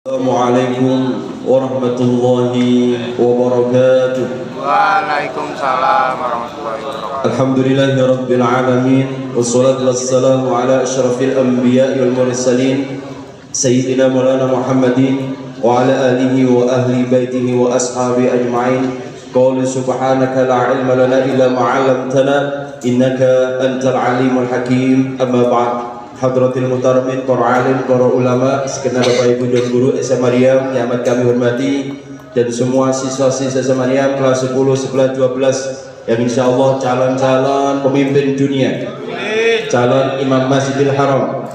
Assalamualaikum warahmatullahi wabarakatuh. Waalaikumsalam warahmatullahi wabarakatuh. Alhamdulillahi rabbil alamin. Wassalatu wassalamu ala asyrafil anbiya'i wal mursalin Sayyidina Maulana Muhammadin wa ala alihi wa ahli baitihi wa ashabi ajma'in. Qawli subhanaka la ilma lana illa ma 'allamtana innaka antal alimul hakim. Amma ba'd. Hadratil muhtaramin, para alim, para ulama, segenap Bapak Ibu dan guru SMA Maryam yang amat kami hormati, dan semua siswa-siswa SMA Maryam kelas 10, 11, 12 yang insyaallah calon-calon pemimpin dunia, calon imam Masjidil Haram,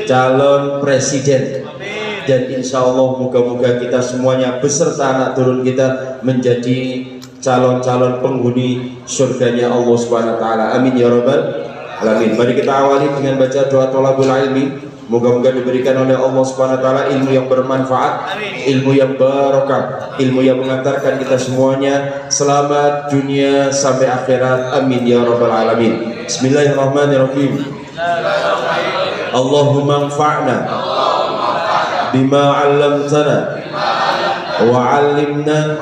calon presiden, dan insyaallah moga-moga kita semuanya beserta anak turun kita menjadi calon-calon penghuni surganya Allah Subhanahu wa taala. Amin ya rabbal alamin. Mari kita awali dengan baca doa thalabul ilmi. Moga-moga diberikan oleh Allah Subhanahu wa taala ilmu yang bermanfaat, ilmu yang barokah, ilmu yang mengantarkan kita semuanya selamat dunia sampai akhirat. Amin ya rabbal alamin. Bismillahirrahmanirrahim. Allahumma anfa'na bima 'allamtana wa 'allimna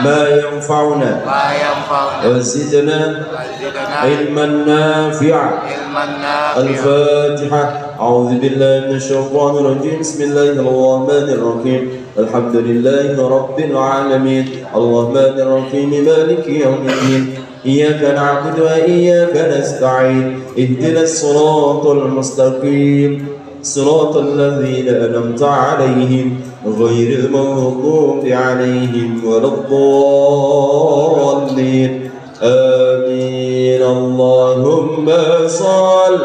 ma yanfa'una wa zidna ilman nafi'a. Al-Fatihah. A'udzu billahi minasyaitonir rajim. Bismillahirrahmanirrahim. Alhamdulillahi rabbil alamin. Arrahmanir rahim. Maliki yaumiddin. Iyyaka na'budu wa iyyaka nasta'in. Ihdinas siratal mustaqim. صراط الذين أنعمت عليهم غير المغضوب عليهم ولا الضالين آمين. اللهم صل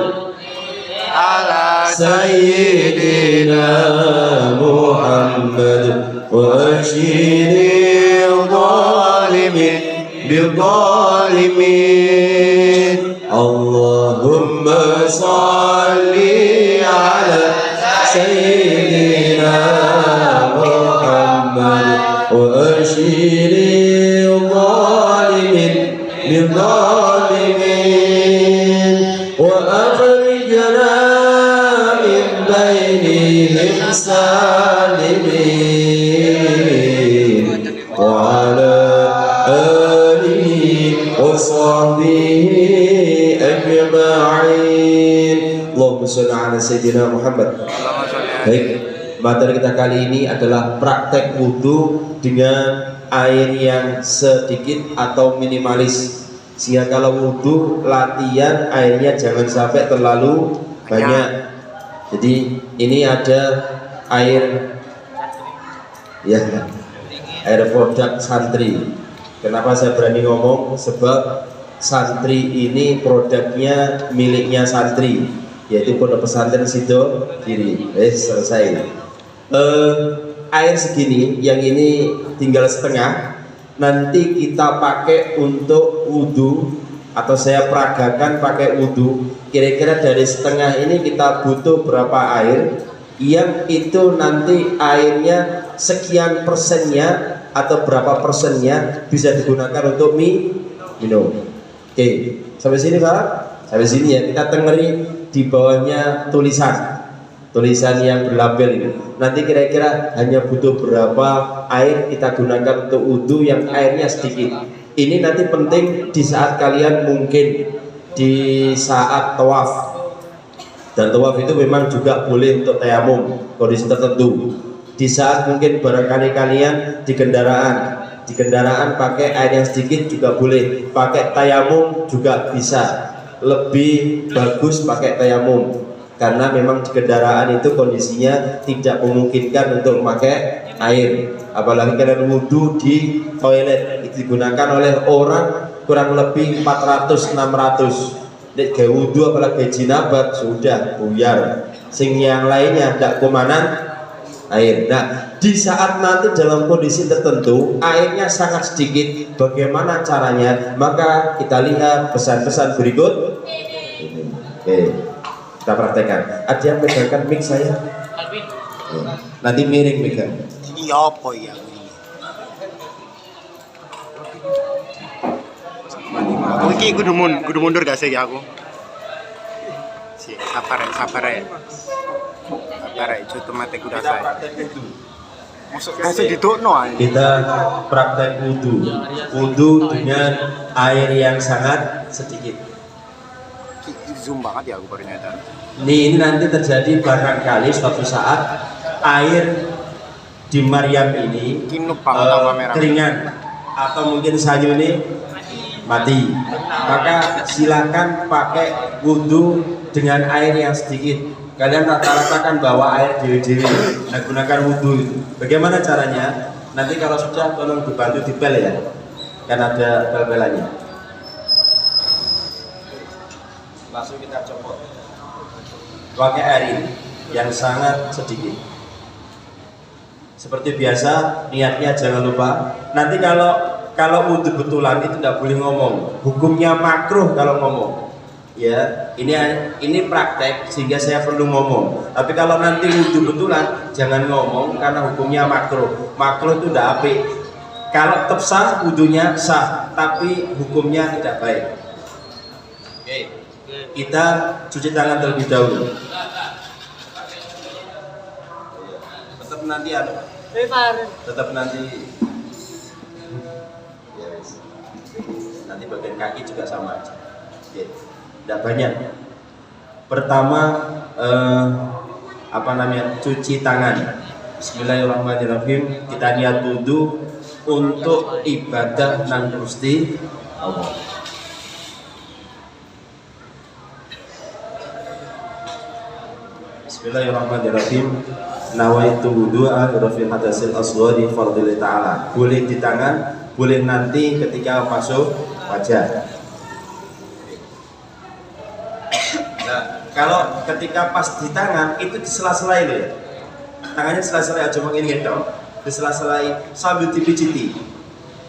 على سيدنا محمد وأشهد الظالمين بالظالمين. اللهم صل على سيدنا محمد وأشهد الظالمين بالظالمين وأخرجنا من بينهم سالمين وعلى آله وصحبه أجمعين. Allahumma sholli ala sayyidina Muhammad. Baik, materi kita kali ini adalah praktek wudhu dengan air yang sedikit atau minimalis, sehingga kalau wudhu latihan airnya jangan sampai terlalu banyak. Jadi ini ada air, ya, air produk santri. Kenapa saya berani ngomong? Sebab santri ini produknya miliknya santri, yaitu Pondok Pesantren Sido Kiri. Selesai. Air segini, yang ini tinggal setengah, nanti kita pakai untuk wudhu, atau saya peragakan pakai wudhu. Kira-kira dari setengah ini kita butuh berapa air, yang itu nanti airnya sekian persennya atau berapa persennya bisa digunakan untuk minum. Oke, sampai sini Pak? Sampai sini ya, kita tengeri di bawahnya tulisan yang berlabel ini. Nanti kira-kira hanya butuh berapa air kita gunakan untuk wudhu yang airnya sedikit. Ini nanti penting di saat kalian mungkin di saat tawaf. Dan tawaf itu memang juga boleh untuk tayamum kondisi tertentu. Di saat mungkin barangkali kalian di kendaraan pakai air yang sedikit juga boleh. Pakai tayamum juga bisa. Lebih bagus pakai tayamum, karena memang di kendaraan itu kondisinya tidak memungkinkan untuk memakai air. Apalagi kalian wudhu di toilet, itu digunakan oleh orang kurang lebih 400-600. Nek gawe wudhu apalagi jinabat sudah buyar. Sing yang lainnya tidak kumanan air. Nah, di saat nanti dalam kondisi tertentu airnya sangat sedikit, bagaimana caranya? Maka kita lihat pesan-pesan berikut. Oke, kita praktekkan. Ada yang megangkan mic saya? Nanti miring megang. Ini apa ya? Aku iki kudu mundur gak sih aku? Sabar ya. Barek itu mate kuda Kita saya. praktek wudu. Masuk didukno ae. Kita praktek wudu. Wudu dengan air yang sangat sedikit. Zoom banget ya aku baru nyadar. Ini nanti terjadi barangkali suatu saat air di Maryam ini Kinuk banget sama kamera. keringan atau mungkin sayu ini mati. Maka silakan pakai wudu dengan air yang sedikit. Kalian rata-rata kan bawa air dewe-dewe, nah gunakan wudu itu. Bagaimana caranya? Nanti kalau sudah tolong dibantu dipel ya, kan ada pel-pelannya. Langsung kita copot. Pakai air ini yang sangat sedikit. Seperti biasa, niatnya jangan lupa. Nanti kalau wudu betulan itu tidak boleh ngomong. Hukumnya makruh kalau ngomong. Ya, ini praktek sehingga saya perlu ngomong. Tapi kalau nanti wudu betulan jangan ngomong karena hukumnya makruh. Makruh itu tidak apik. Kalau tetap sah wudunya sah, tapi hukumnya tidak baik. Oke. Kita cuci tangan terlebih dahulu. Tetap nanti tetap nanti yes. Nanti bagian kaki juga sama aja. Oke. Tidak banyak. Pertama cuci tangan. Bismillahirrahmanirrahim. Kita niat wudu untuk ibadah nang Gusti Allah. Bismillahirrahmanirrahim. Nawaitu wudu'a rafil hadasil asghari fardhil ta'ala. Boleh di tangan, boleh nanti ketika masuk wajah. Nah, kalau ketika pas di tangan itu di sela-sela itu ya. Tangannya sela-sela aja mengini dong. Di sela-sela sambil dipijiti.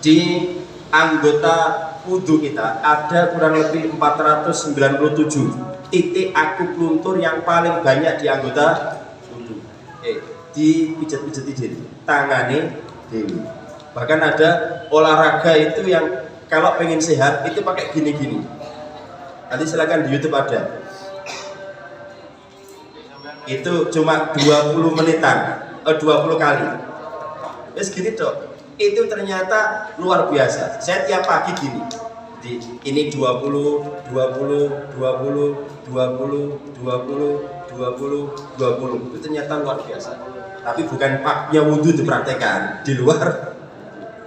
Di anggota wudu kita ada kurang lebih 497 titik akupuntur yang paling banyak di anggota wudu. Dipijat-pijati diri, tangane dewi. Bahkan ada olahraga itu yang kalau pengen sehat itu pakai gini-gini. Nanti silakan di YouTube ada. Itu cuma 20 menitan, 20 kali. Terus gini dok, itu ternyata luar biasa. Saya tiap pagi gini. Ini 20, 20, 20, 20, 20, 20, 20. Itu ternyata luar biasa. Tapi bukan paknya wudhu dipraktekan di luar.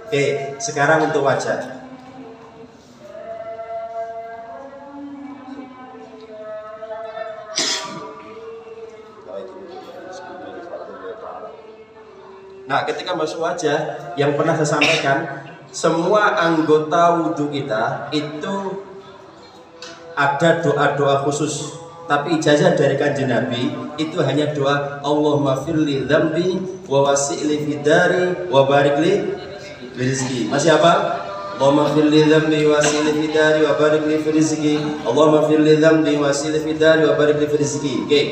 Oke, sekarang untuk wajah. Nah, ketika masuk wajah, yang pernah saya sampaikan, semua anggota wudhu kita itu ada doa-doa khusus. Tapi ijazah dari Kanjeng Nabi itu hanya doa Allahumma firli dzambi wa wasi'li fidari wa barik li rizqi. Masih apa? Allahumma firli dzambi wa wasi'li fidari wa barik li rizqi. Allahumma firli dzambi wa wasi'li fidari wa barik li rizqi. Oke.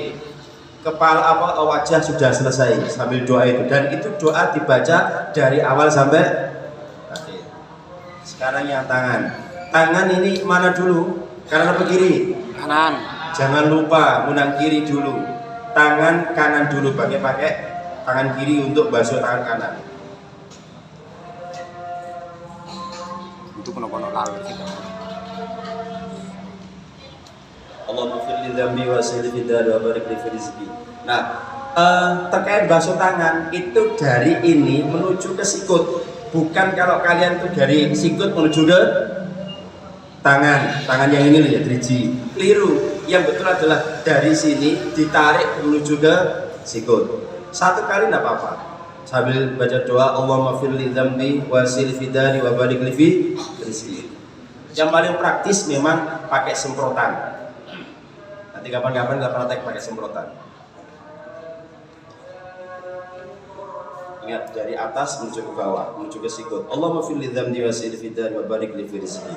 Kepala wajah sudah selesai sambil doa itu, dan itu doa dibaca dari awal sampai akhir. Sekarang yang tangan. Tangan ini mana dulu? Kanan apa kiri? Kanan. Jangan lupa menang kiri dulu. Tangan kanan dulu, pakai tangan kiri untuk basuh tangan kanan. Itu kono-kono lalu kita. Allahumma firli dzambi wa sirri fidari wa barik li rizqi. Nah, terkait basuh tangan itu dari ini menuju ke sikut. Bukan kalau kalian tuh dari sikut menuju ke tangan yang ini ya, driji. Keliru. Yang betul adalah dari sini ditarik menuju ke sikut. Satu kali tidak apa-apa. Sambil baca doa Allahumma firli dzambi wa sirri fidari wa barik li rizqi. Yang paling praktis memang pakai semprotan. Nanti kapan-kapan kita praktek pakai semprotan. Ingat, dari atas menuju ke bawah, menuju ke sikut. Allahumma firli dzambi wa sirri fidari wa barik li rizqi.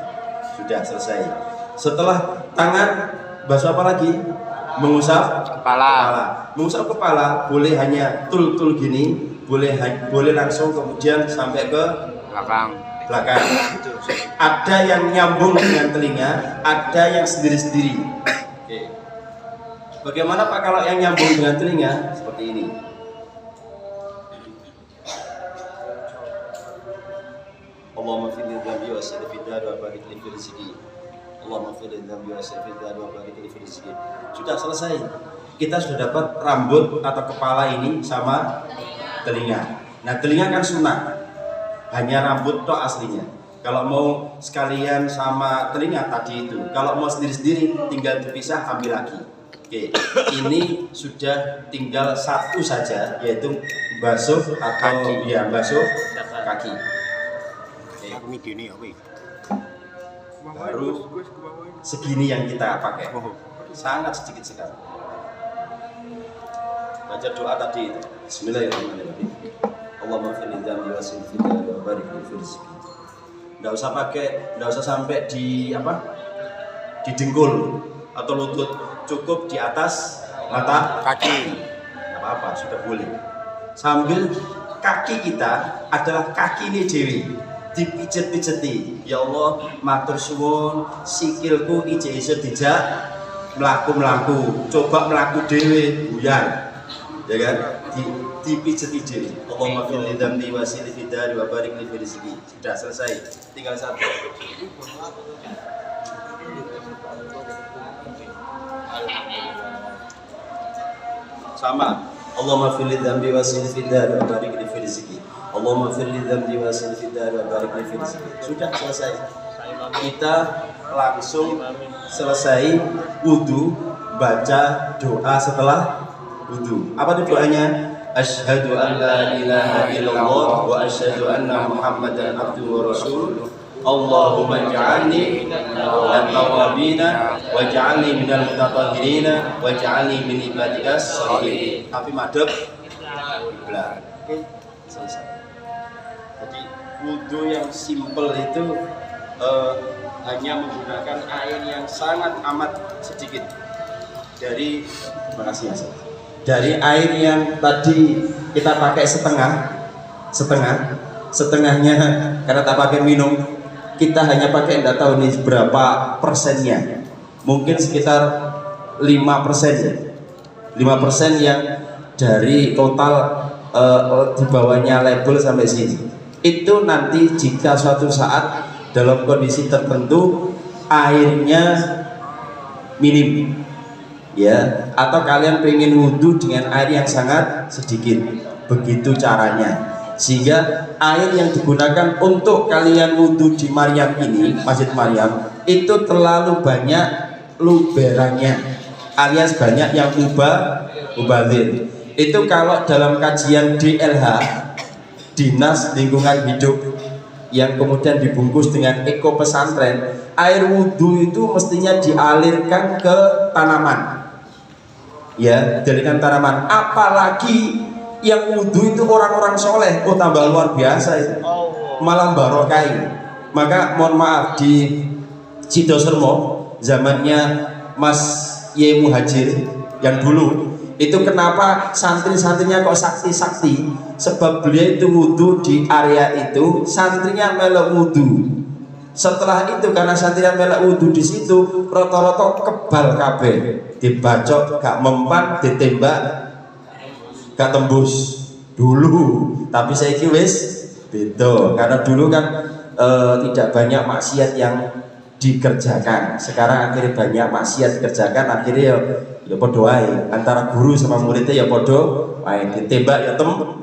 Sudah selesai. Setelah tangan, basuh apa lagi? Mengusap kepala. Mengusap kepala boleh hanya tul gini, boleh langsung kemudian sampai ke belakang. Ada yang nyambung dengan telinga, ada yang sendiri-sendiri. Oke. Bagaimana Pak kalau yang nyambung dengan telinga seperti ini? Allahumma fil dzambi wa sir fid dar wa barik li fil rizqi. Allahumma fil dzambi wa sir fid dar wa barik li fil rizqi. Sudah selesai. Kita sudah dapat rambut atau kepala ini sama telinga. Nah, telinga kan sunnah. Hanya rambut toh aslinya. Kalau mau sekalian sama telinga tadi itu, kalau mau sendiri-sendiri tinggal dipisah ambil lagi. Oke, ini sudah tinggal satu saja, yaitu basuh atau ya basuh kaki. Aku midini ya, wih. Baru segini yang kita pakai, sangat sedikit sekali. Baca doa tadi itu. Bismillahirrahmanirrahim. Allahumma fil dzambi wa sir fid dar wa barik li fil rizqi. Nggak usah pakai, nggak usah sampai di apa? Di dengkul atau lutut, cukup di atas mata Kaki. nggak apa-apa, sudah boleh. Sambil kaki kita adalah kaki ini dewi, dipijet-pijeti. Ya Allah, matur suwun, sikilku ije iso dijak melaku, coba melaku dewi, buyar, ya kan? Dipijeti dewi. Allahumma fil dzambi wa sir fid dar wa barik li fil rizqi. Sudah selesai, tinggal satu. Sama. Allahumma fil dzambi wa sir fid dar wa barik li fil rizqi. Allahumma fil dzambi wa sir fid dar wa barik li fil rizqi. Sudah selesai. Kita langsung selesai wudu, baca doa setelah wudu. Apa itu doanya? Asyhadu an la ilaha illallah wa asyhadu anna Muhammadan abduhu wa rasuluh. Allahumma ij'alni minal tawwabina waj'alni minal mutatahhirina waj'alni min ibadikas sholihin. Tapi madhep kiblat. Oke, selesai. Jadi wudu yang simple itu hanya menggunakan air yang sangat amat sedikit. Dari terima kasih ya. Dari air yang tadi kita pakai setengahnya karena tak pakai minum, kita hanya pakai enggak tahu nih berapa persennya, mungkin sekitar 5% ya, 5% yang dari total di bawahnya label sampai sini. Itu nanti jika suatu saat dalam kondisi tertentu airnya minim ya, atau kalian pengen wudhu dengan air yang sangat sedikit, begitu caranya. Sehingga air yang digunakan untuk kalian wudhu di Maryam ini, Masjid Maryam, itu terlalu banyak luberannya, alias banyak yang mubazir. Itu kalau dalam kajian DLH, Dinas Lingkungan Hidup, yang kemudian dibungkus dengan eko pesantren, air wudhu itu mestinya dialirkan ke tanaman. Ya, jadikan tanaman. Apalagi yang wudhu itu orang-orang soleh, oh tambah luar biasa itu, malah barokai. Maka mohon maaf, di Sidosermo zamannya Mas Y Muhajir yang dulu itu, kenapa santri-santrinya kok sakti-sakti? Sebab beliau itu wudhu di area itu, santrinya melok wudhu. Setelah itu karena santrinya melok wudhu di situ, roto-roto kebal kabeh, dibacok gak mempan, ditembak gak tembus dulu. Tapi saya wis beda, karena dulu kan tidak banyak maksiat yang dikerjakan. Sekarang akhirnya banyak maksiat dikerjakan, akhirnya ya podo wae, antara guru sama muridnya ya podo wae, ditembak ya tembus.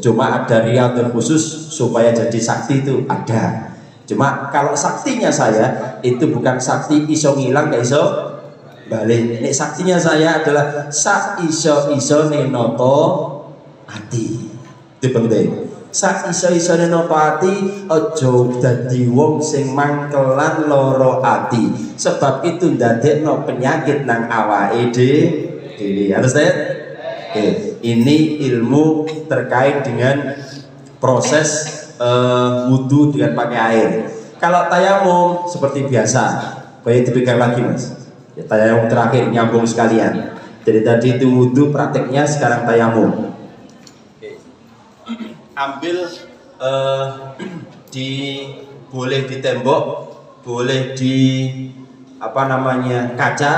Cuma ada riyadhah khusus supaya jadi sakti itu ada. Cuma kalau saktinya saya itu bukan sakti iso ngilang gak iso balik. Nek saktinya saya adalah sak iso nenoto ati. Itu penting. Sak iso nenoto ati, ojo dadi wong sing mangkelan loro ati. Sebab itu ndadekno penyakit nang awake dhewe. Understand? Oke, ini ilmu terkait dengan proses wudhu dengan pakai air. Kalau tayamum seperti biasa, kayak dipegang lagi mas. Ya, tayamum terakhir nyambung sekalian. Jadi tadi itu wudhu, prakteknya sekarang tayamum. Oke. Ambil boleh di tembok, boleh di kaca,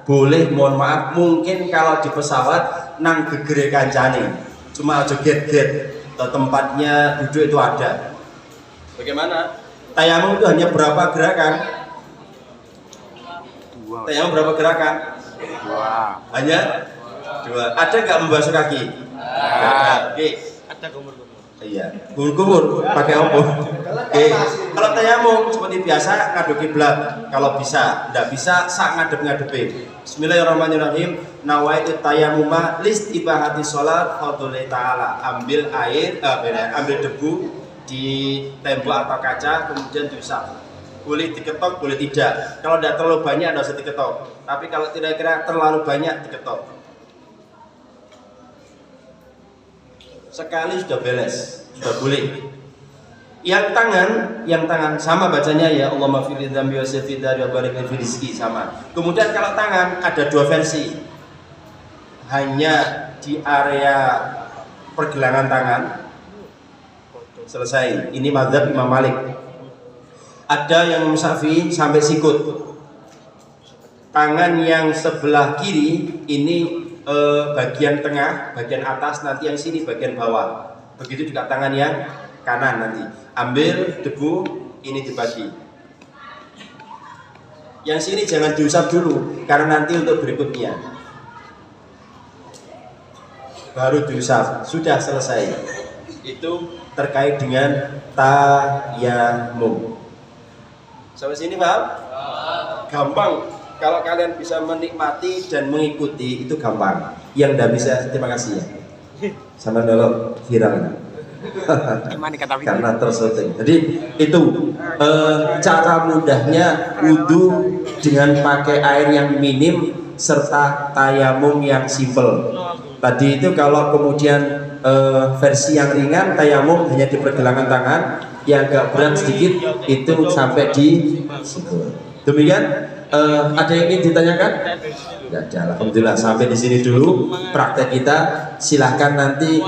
boleh, mohon maaf, mungkin kalau di pesawat nang gegere kancane, cuma aja get-get, tempatnya duduk itu ada. Bagaimana? Tayamum itu hanya berapa gerakan? Tayamum berapa gerakan? 2. Hanya 2. Ada nggak membasuh kaki? Oke. Ada kumur-kumur. Iya, kumur-kumur pakai apa? Oke. Kalau tayamum seperti biasa ngadep kiblat. Kalau bisa, tidak bisa sak ngadep-ngadepe. Bismillahirrahmanirrahim. Nawaitu tayamuma listibahati sholat fadhillah ta'ala. Ambil air, ambil debu di tembok atau kaca, kemudian diusap. Boleh diketok, boleh tidak. Kalau tidak terlalu banyak, tidak usah diketok. Tapi kalau kira-kira terlalu banyak, diketok. Sekali sudah beres, sudah boleh. Yang tangan sama bacanya ya Allahumma fil dzambi wa safid dari wa barik fi rizqi sama. Kemudian kalau tangan ada 2 versi. Hanya di area pergelangan tangan. Selesai. Ini mazhab Imam Malik. Ada yang Syafi'i sampai sikut. Tangan yang sebelah kiri ini bagian tengah, bagian atas, nanti yang sini bagian bawah. Begitu juga tangan yang kanan nanti. Ambil debu, ini dibagi. Yang sini jangan diusap dulu, karena nanti untuk berikutnya. Baru diusap, sudah selesai. Itu terkait dengan tayamum. Sampai sini paham? Gampang. Kalau kalian bisa menikmati dan mengikuti itu gampang. Yang tidak bisa, terima kasih ya. Sama dulu viral. Karena tersyuting. Jadi itu cara mudahnya wudu dengan pakai air yang minim serta tayamum yang simple. Tadi itu kalau kemudian versi yang ringan tayamum hanya di pergelangan tangan, yang agak berat sedikit itu sampai di situ. Demikian. Ada yang ingin ditanyakan? Tidak ada. Alhamdulillah sampai di sini dulu praktek kita. Silahkan nanti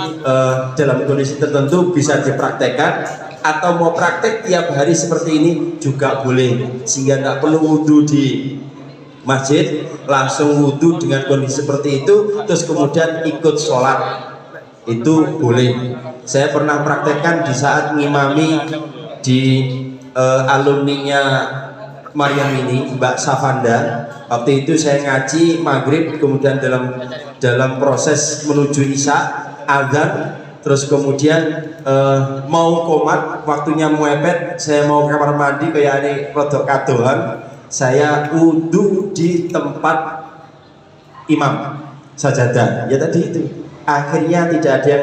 dalam kondisi tertentu bisa dipraktekkan, atau mau praktek tiap hari seperti ini juga boleh, sehingga nggak perlu wudhu di masjid, langsung wudhu dengan kondisi seperti itu, terus kemudian ikut sholat, itu boleh. Saya pernah praktekkan di saat ngimami di alumninya Maryam ini, Mbak Safanda. Waktu itu saya ngaji maghrib, kemudian dalam proses menuju isya, azan, terus kemudian mau komat, waktunya mepet, saya mau ke kamar mandi kayak ini rodok kadohan, saya wudhu di tempat imam sajadah. Ya tadi itu. Akhirnya tidak ada yang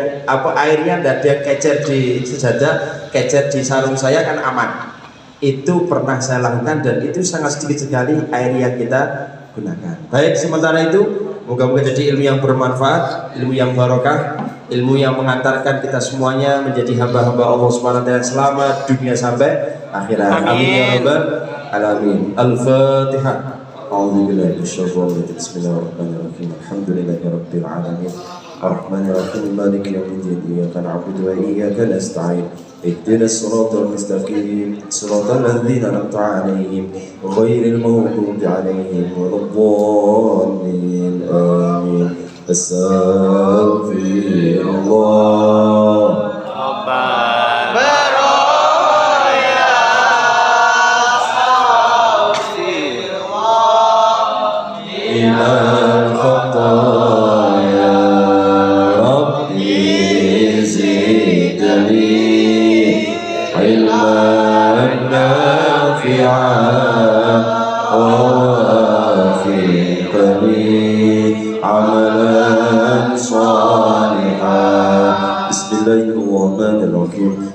airnya tidak ada yang kecer di sajadah, kecer di sarung saya, kan aman. Itu pernah saya lakukan dan itu sangat sedikit sekali air yang kita gunakan. Baik, sementara itu moga-moga jadi ilmu yang bermanfaat, ilmu yang barokah, ilmu yang mengantarkan kita semuanya menjadi hamba-hamba Allah Subhanahu wa taala selamat dunia sampai akhirat. Amin ya rabbal alamin. Al-Fatihah. A'udzubillahi minasyaitonir rajim. Bismillahirrahmanirrahim. Alhamdulillahirabbil alamin. Ar-Rahmanir-Rahim. Maliki yaumiddin. Iyyaka na'budu wa iyyaka nasta'in. اهدنا الصراط المستقيم صراط الذين أنعمت عليهم غير المغضوب عليهم ولا الضالين آمين. أستغفر الله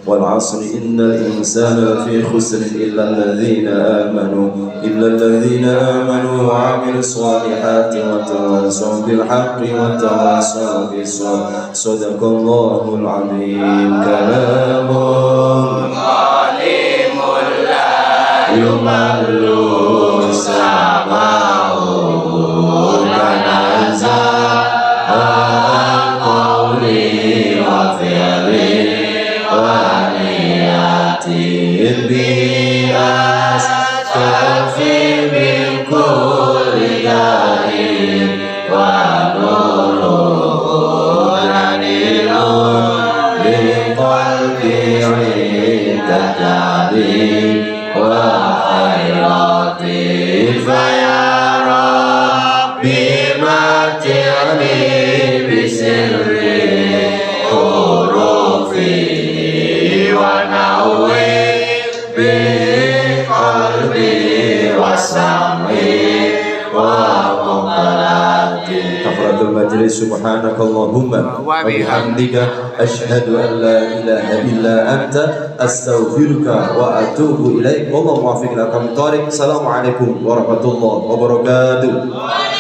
والعصر إن الإنسان لفي خسر إلا الذين آمنوا وعملوا الصالحات وتواصوا بالحق وتواصوا بالصبر. صدق الله العظيم. كلام ظالم لا يمل سماعه تنزه عن قول وفعل بأستغفر من كل داء بمتعني بسر حروفي ونوّر بقلبي وسمعي وقدرتي. Kafaratul majlis. Subhanakallahumma wa bihamdika asyhadu an la ilaha illa anta astaghfiruka wa atubu ilaik. Wallahu muwaffiq ila aqwamit thoriq. Assalamualaikum warahmatullahi wabarakatuh.